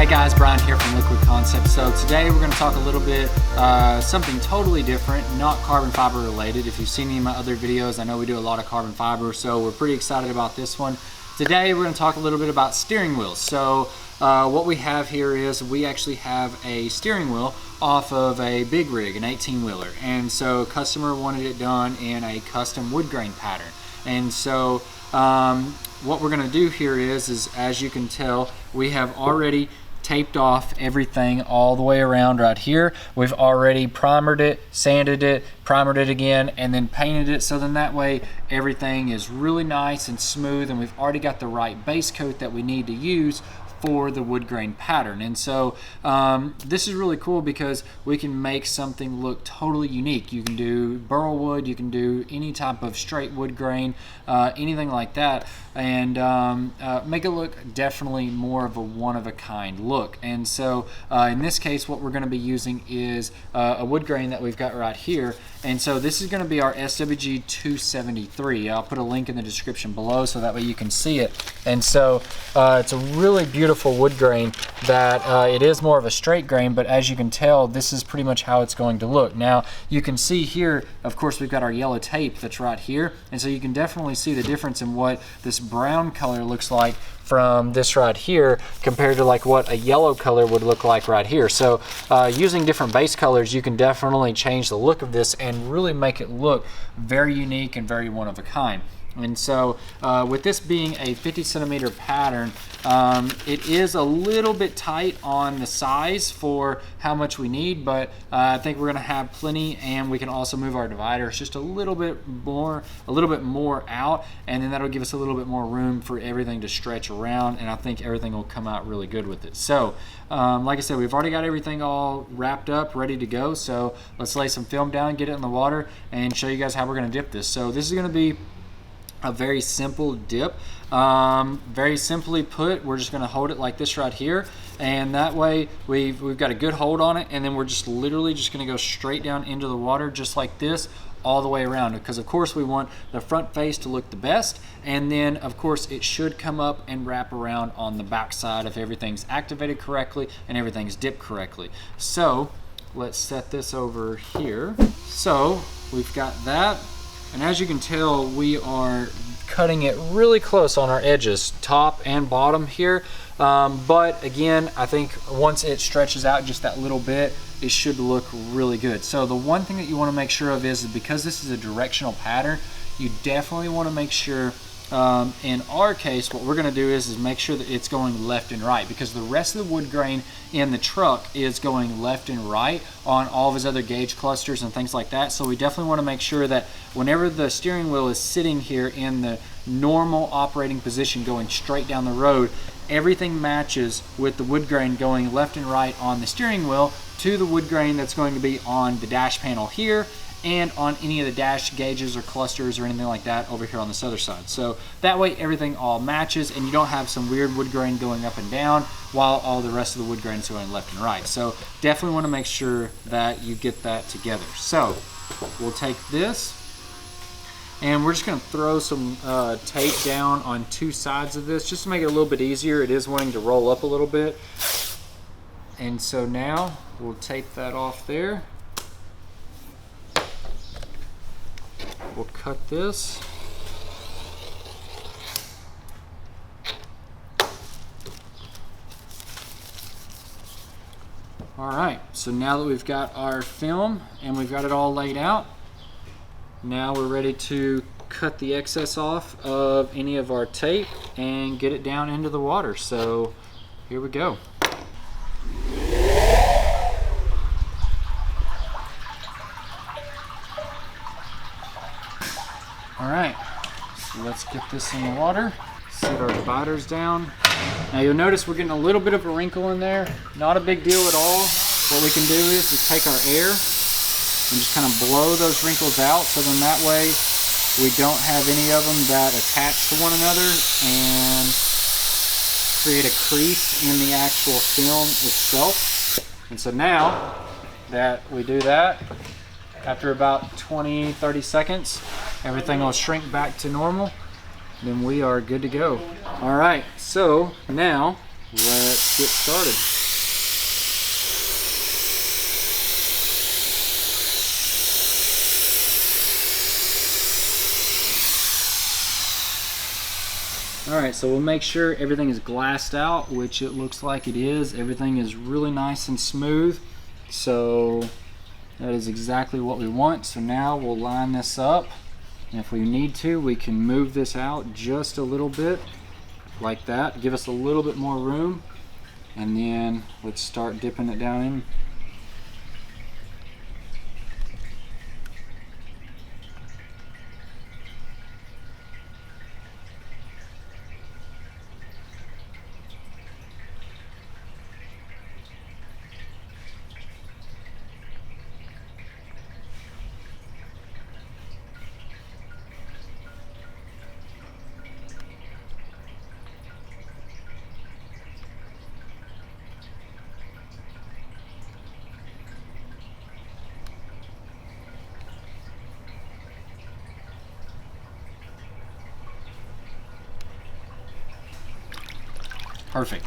Hey guys, Bryan here from Liquid Concepts. So today we're going to talk a little bit something totally different, not carbon fiber related. If you've seen any of my other videos, I know we do a lot of carbon fiber, so we're pretty excited about this one. Today we're going to talk a little bit about steering wheels. So what we have here is we actually have a steering wheel off of a big rig, an 18-wheeler, and so a customer wanted it done in a custom wood grain pattern. And so what we're going to do here is as you can tell, we have already taped off everything all the way around right here. We've already primered it, sanded it, primered it again, and then painted it, so then that way everything is really nice and smooth, and we've already got the right base coat that we need to use for the wood grain pattern. And so this is really cool because we can make something look totally unique. You can do burl wood, you can do any type of straight wood grain, anything like that, and make it look definitely more of a one-of-a-kind look. And so in this case, what we're going to be using is a wood grain that we've got right here. And so this is going to be our SWG 273. I'll put a link in the description below so that way you can see it. And so it's a really beautiful wood grain that it is more of a straight grain, but as you can tell, this is pretty much how it's going to look. Now you can see here, of course, we've got our yellow tape that's right here, and so you can definitely see the difference in what this brown color looks like from this right here compared to like what a yellow color would look like right here. So using different base colors, you can definitely change the look of this and really make it look very unique and very one of a kind. And so with this being a 50 centimeter pattern, it is a little bit tight on the size for how much we need, but I think we're gonna have plenty, and we can also move our dividers just a little bit more out, and then that'll give us a little bit more room for everything to stretch around, and I think everything will come out really good with it. So like I said, we've already got everything all wrapped up, ready to go. So let's lay some film down, get it in the water, and show you guys how we're gonna dip this. So this is gonna be a very simple dip. Very simply put, we're just going to hold it like this right here, and that way we've got a good hold on it, and then we're just literally just going to go straight down into the water just like this all the way around, because of course we want the front face to look the best, and then of course it should come up and wrap around on the back side if everything's activated correctly and everything's dipped correctly. So let's set this over here. So we've got that. And as you can tell, we are cutting it really close on our edges, top and bottom here. But again, I think once it stretches out just that little bit, it should look really good. So the one thing that you want to make sure of is because this is a directional pattern, you definitely want to make sure, in our case, what we're going to do is make sure that it's going left and right, because the rest of the wood grain in the truck is going left and right on all of his other gauge clusters and things like that. So we definitely want to make sure that whenever the steering wheel is sitting here in the normal operating position going straight down the road, everything matches with the wood grain going left and right on the steering wheel to the wood grain that's going to be on the dash panel here and on any of the dash gauges or clusters or anything like that over here on this other side. So that way everything all matches, and you don't have some weird wood grain going up and down while all the rest of the wood grain is going left and right. So definitely want to make sure that you get that together. So we'll take this, and we're just going to throw some tape down on two sides of this just to make it a little bit easier. It is wanting to roll up a little bit. And so now we'll tape that off there. We'll cut this. All right, so now that we've got our film and we've got it all laid out, now we're ready to cut the excess off of any of our tape and get it down into the water. So here we go. All right, so let's get this in the water, set our dividers down. Now you'll notice we're getting a little bit of a wrinkle in there. Not a big deal at all. What we can do is take our air and just kind of blow those wrinkles out, so then that way we don't have any of them that attach to one another and create a crease in the actual film itself. And so now that we do that, after about 20-30 seconds, everything will shrink back to normal, then we are good to go. All right, so now let's get started. All right, so we'll make sure everything is glassed out, which it looks like it is. Everything is really nice and smooth. So that is exactly what we want. So now we'll line this up. And if we need to, we can move this out just a little bit like that. Give us a little bit more room. And then let's start dipping it down in. Perfect.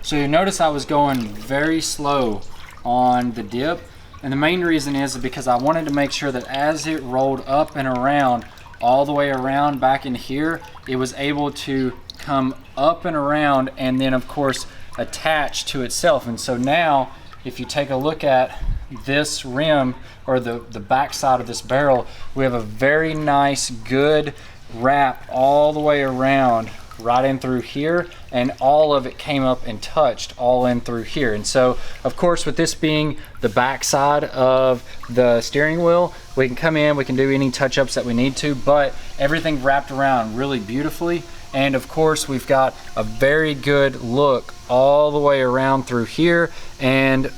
So you notice I was going very slow on the dip, and the main reason is because I wanted to make sure that as it rolled up and around, all the way around back in here, it was able to come up and around and then of course attach to itself. And so now if you take a look at this rim or the back side of this barrel, we have a very nice good wrap all the way around right in through here, and all of it came up and touched all in through here. And so of course, with this being the back side of the steering wheel, we can come in, we can do any touch-ups that we need to, but everything wrapped around really beautifully. And of course, we've got a very good look all the way around through here, and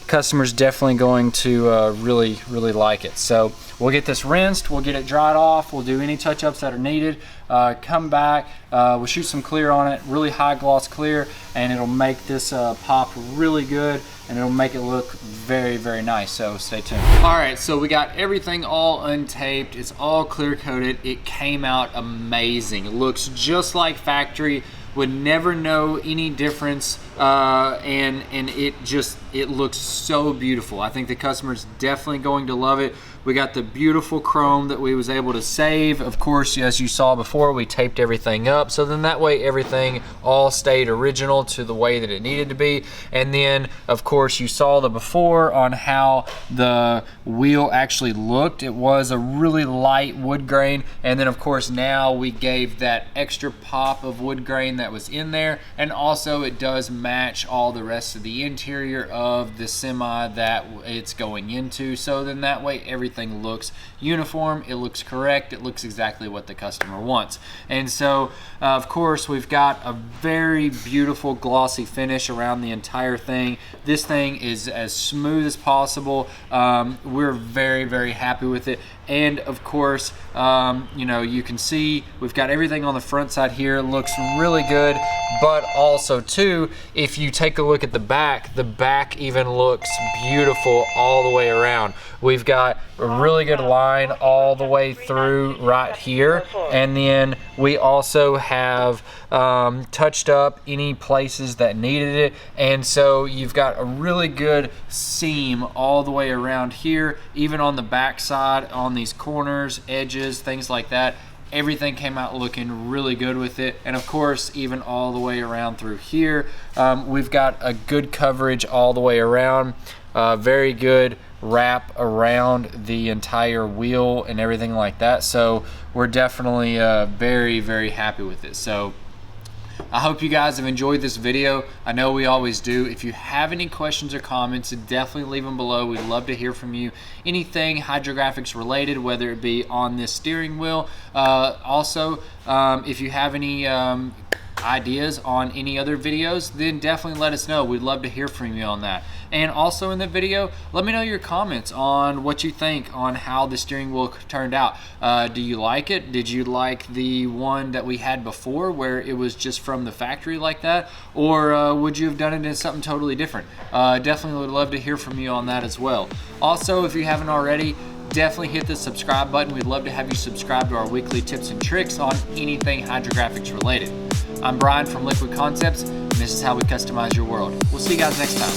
customers definitely going to really like it. So we'll get this rinsed, we'll get it dried off, we'll do any touch-ups that are needed, come back, we'll shoot some clear on it, really high gloss clear, and it'll make this pop really good, and it'll make it look very nice. So stay tuned. All right, so we got everything all untaped, it's all clear coated. It came out amazing. It looks just like factory. Would never know any difference, and it looks so beautiful. I think the customer's definitely going to love it. We got the beautiful chrome that we was able to save. Of course, as you saw before, we taped everything up, so then that way everything all stayed original to the way that it needed to be. And then of course you saw the before on how the wheel actually looked. It was a really light wood grain, and then of course now we gave that extra pop of wood grain that was in there, and also it does match all the rest of the interior of the semi that it's going into. So then that way everything looks uniform, it looks correct, it looks exactly what the customer wants. And so of course we've got a very beautiful glossy finish around the entire thing. This thing is as smooth as possible. We're very happy with it. And of course, you know, you can see we've got everything on the front side here. It looks really good, but also too, if you take a look at the back even looks beautiful all the way around. We've got a really good line all the way through right here, and then we also have touched up any places that needed it. And so you've got a really good seam all the way around here, even on the back side, on these corners, edges, things like that. Everything came out looking really good with it. And of course, even all the way around through here, we've got a good coverage all the way around, very good wrap around the entire wheel and everything like that. So we're definitely very happy with it. So I hope you guys have enjoyed this video. I know we always do. If you have any questions or comments, definitely leave them below. We'd love to hear from you. Anything Hydrographics related, whether it be on this steering wheel. Also, if you have any ideas on any other videos, then definitely let us know. We'd love to hear from you on that. And also in the video, let me know your comments on what you think on how the steering wheel turned out. Do you like it? Did you like the one that we had before where it was just from the factory like that? Or would you have done it in something totally different? Definitely would love to hear from you on that as well. Also, if you haven't already, definitely hit the subscribe button. We'd love to have you subscribe to our weekly tips and tricks on anything Hydrographics related. I'm Brian from Liquid Concepts, and this is how we customize your world. We'll see you guys next time.